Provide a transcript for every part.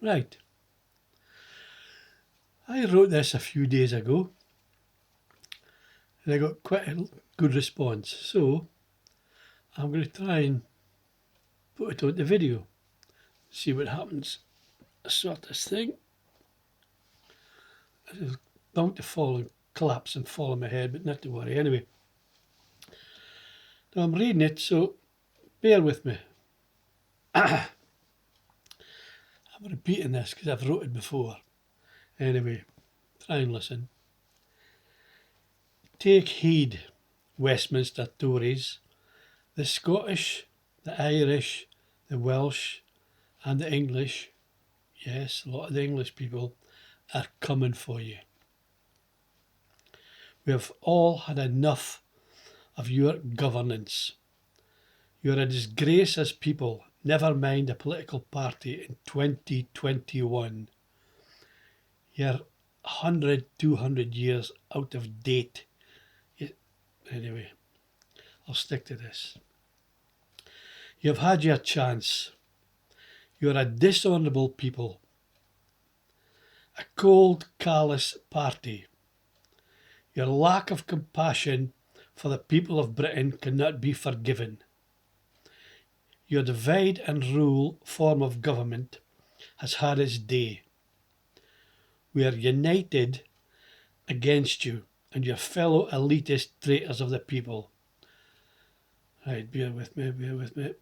Right, I wrote this a few days ago and I got quite a good response. So I'm going to try and put it on the video, see what happens. Sort this thing. It's bound to fall and collapse and fall on my head, but not to worry. Anyway, now I'm reading it, so bear with me. I'm repeating this because I've wrote it before. Anyway, try and listen. Take heed, Westminster Tories, the Scottish, the Irish, the Welsh, and the English, yes, a lot of the English people, are coming for you. We have all had enough of your governance. You're a disgrace as people, never mind a political party in 2021. You're 100, 200 years out of date. Anyway, I'll stick to this. You've had your chance. You're a dishonourable people. A cold, callous party. Your lack of compassion for the people of Britain cannot be forgiven. Your divide and rule form of government has had its day. We are united against you and your fellow elitist traitors of the people. Right, bear with me, bear with me.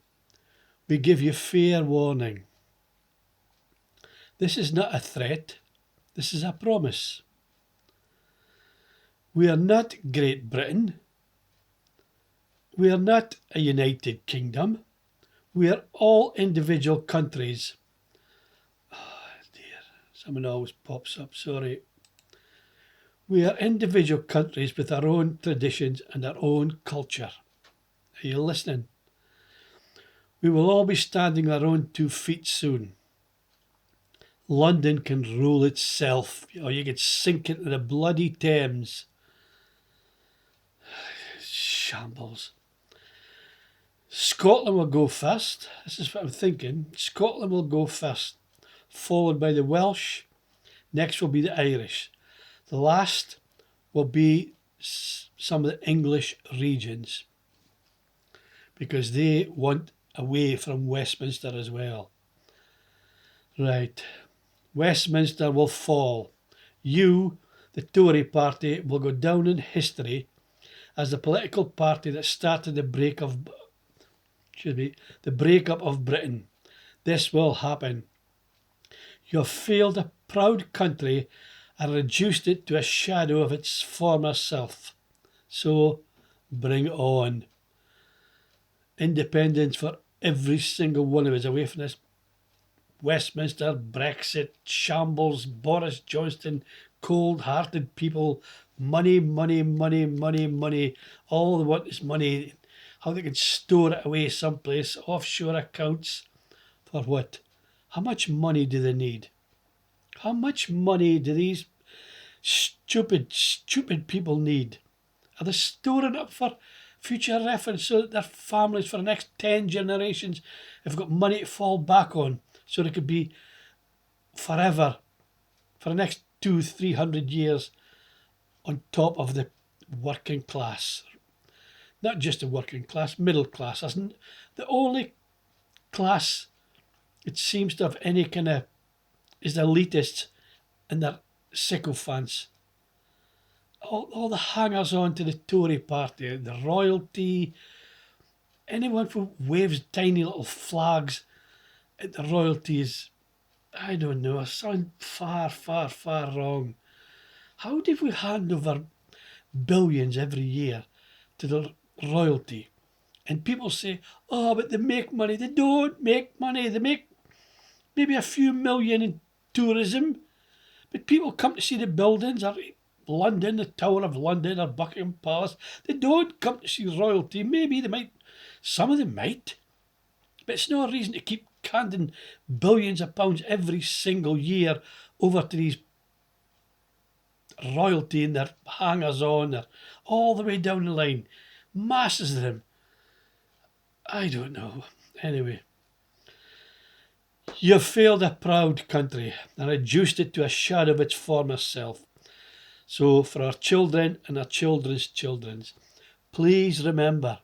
We give you fair warning. This is not a threat, this is a promise. We are not Great Britain. We are not a United Kingdom. We are all individual countries. Oh dear, someone always pops up, sorry. We are individual countries with our own traditions and our own culture. Are you listening? We will all be standing on our own 2 feet soon. London can rule itself, or you could sink into the bloody Thames. Shambles. Scotland will go first. This is what I'm thinking. Scotland will go first, followed by the Welsh. Next will be the Irish. The last will be some of the English regions because they want away from Westminster as well. Right. Westminster will fall. You, the Tory Party, will go down in history as the political party that started the breakup of Britain. This will happen. You have failed a proud country and reduced it to a shadow of its former self. So bring it on. Independence for every single one of us away from this Westminster, Brexit, shambles, Boris Johnson, cold-hearted people, money, money, money, money, money. All they want is money. How they can store it away someplace, offshore accounts. For what? How much money do they need? How much money do these stupid people need? Are they storing up for future reference so that their families for the next 10 generations have got money to fall back on so they could be forever, for the next 200-300 years, on top of the working class? Not just the working class, middle class. Isn't the only class it seems to have any kind of is the elitists and their sycophants. All the hangers on to the Tory Party, the royalty, anyone who waves tiny little flags at the royalties, I don't know, sound far, far, far wrong. How did we hand over billions every year to the royalty? And people say, oh, but they make money. They don't make money. They make maybe a few million in tourism, but people come to see the buildings, or London, the Tower of London, or Buckingham Palace. They don't come to see royalty. Maybe they might, some of them might, but it's no reason to keep handing billions of pounds every single year over to these royalty and their hangers-on, or all the way down the line. Masses of them. I don't know. Anyway, You've failed a proud country and reduced it to a shadow of its former self. So, for our children and our children's children's, please remember,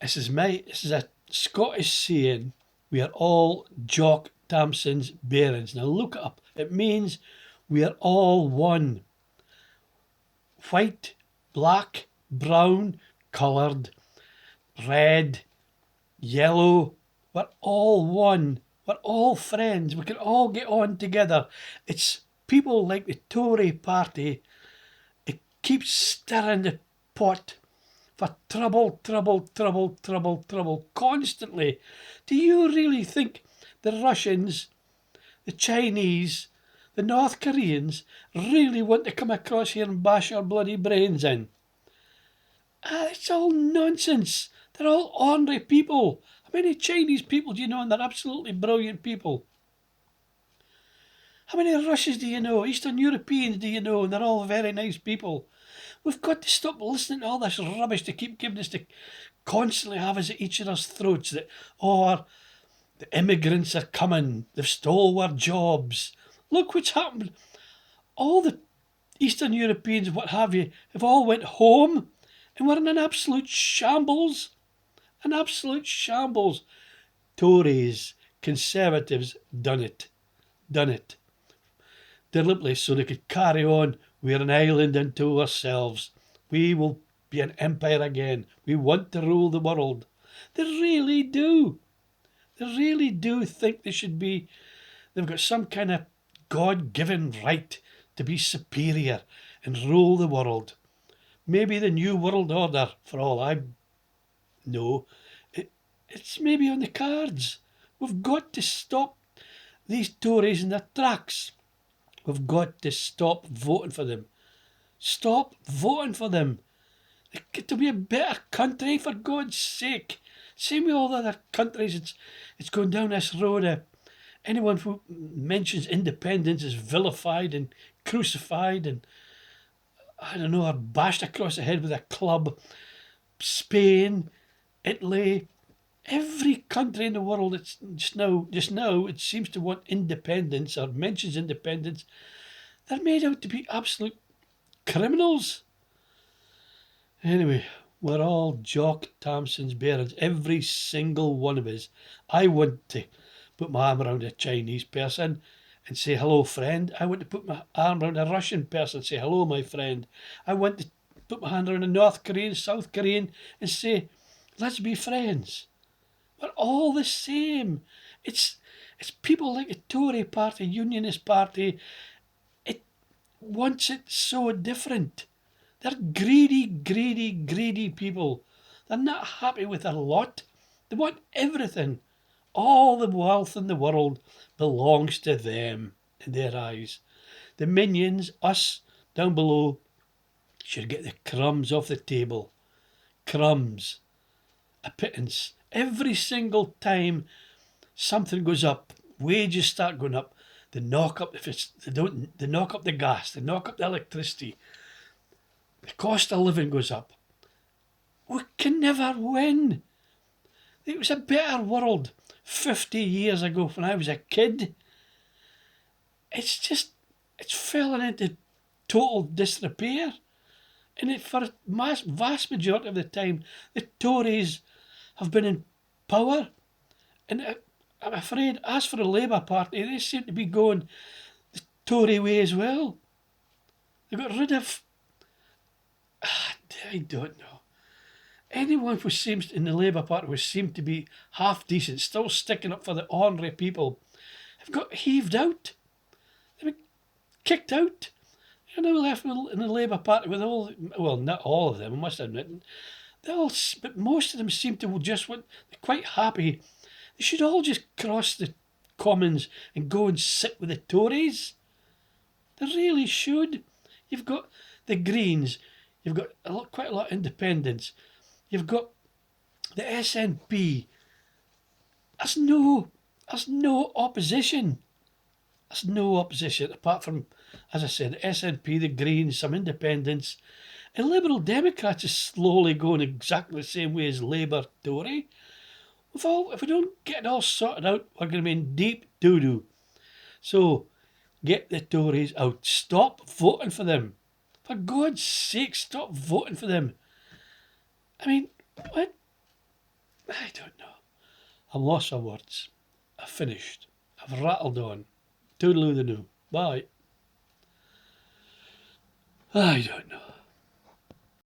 this is a Scottish saying, we are all Jock Tamson's bairns. Now look it up. It means we are all one. White, black, brown, coloured, red, yellow. We're all one. We're all friends. We can all get on together. It's people like the Tory Party. It keeps stirring the pot for trouble, trouble, trouble, trouble, trouble, constantly. Do you really think the Russians, the Chinese, the North Koreans really want to come across here and bash our bloody brains in? It's all nonsense. They're all ordinary people. How many Chinese people do you know, and they're absolutely brilliant people? How many Russians do you know? Eastern Europeans do you know? And they're all very nice people. We've got to stop listening to all this rubbish to keep giving us to constantly have us at each other's throats that, oh, the immigrants are coming, they've stole our jobs. Look what's happened. All the Eastern Europeans, what have you, have all went home and we're in an absolute shambles. An absolute shambles. Tories, Conservatives, done it. Done it. Deliberately so they could carry on. We're an island unto ourselves. We will be an empire again. We want to rule the world. They really do. They really do think they should be. They've got some kind of God-given right to be superior and rule the world. Maybe the new world order, for all I know, it's maybe on the cards. We've got to stop these Tories in their tracks. We've got to stop voting for them. Stop voting for them. To be a better country, for God's sake. Same with all the other countries, it's going down this road. Anyone who mentions independence is vilified and crucified and, I don't know, are bashed across the head with a club. Spain, Italy, every country in the world, it's just now it seems to want independence or mentions independence. They're made out to be absolute criminals. Anyway, we're all Jock Tamson's bairns, every single one of us. I want to put my arm around a Chinese person and say, hello, friend. I want to put my arm around a Russian person and say, hello, my friend. I want to put my hand around a North Korean, South Korean and say, let's be friends. We're all the same. It's people like the Tory Party, Unionist Party. It wants it so different. They're greedy, greedy, greedy people. They're not happy with their lot. They want everything. All the wealth in the world belongs to them in their eyes. The minions, us down below, should get the crumbs off the table. Crumbs. A pittance. Every single time something goes up, wages start going up, they knock up they knock up the gas, they knock up the electricity, the cost of living goes up. We can never win. It was a better world 50 years ago when I was a kid. It's fallen into total disrepair. And for a vast majority of the time, the Tories have been in power. And I'm afraid, as for the Labour Party, they seem to be going the Tory way as well. They got rid of, I don't know. Anyone who seems in the Labour Party who seemed to be half decent, still sticking up for the ordinary people, have got heaved out. They've been kicked out. You're now left in the Labour Party with all, well, not all of them, I must admit. But most of them seem to just want, they're quite happy. They should all just cross the Commons and go and sit with the Tories. They really should. You've got the Greens. You've got quite a lot of independents. You've got the SNP. There's no opposition. There's no opposition apart from, as I said, the SNP, the Greens, some independents. And Liberal Democrats is slowly going exactly the same way as Labour, Tory. If we don't get it all sorted out, we're going to be in deep doo-doo. So, get the Tories out. Stop voting for them. For God's sake, stop voting for them. I mean, what? I don't know. I'm lost for words. I've finished. I've rattled on. Toodaloo the new. Bye. I don't know.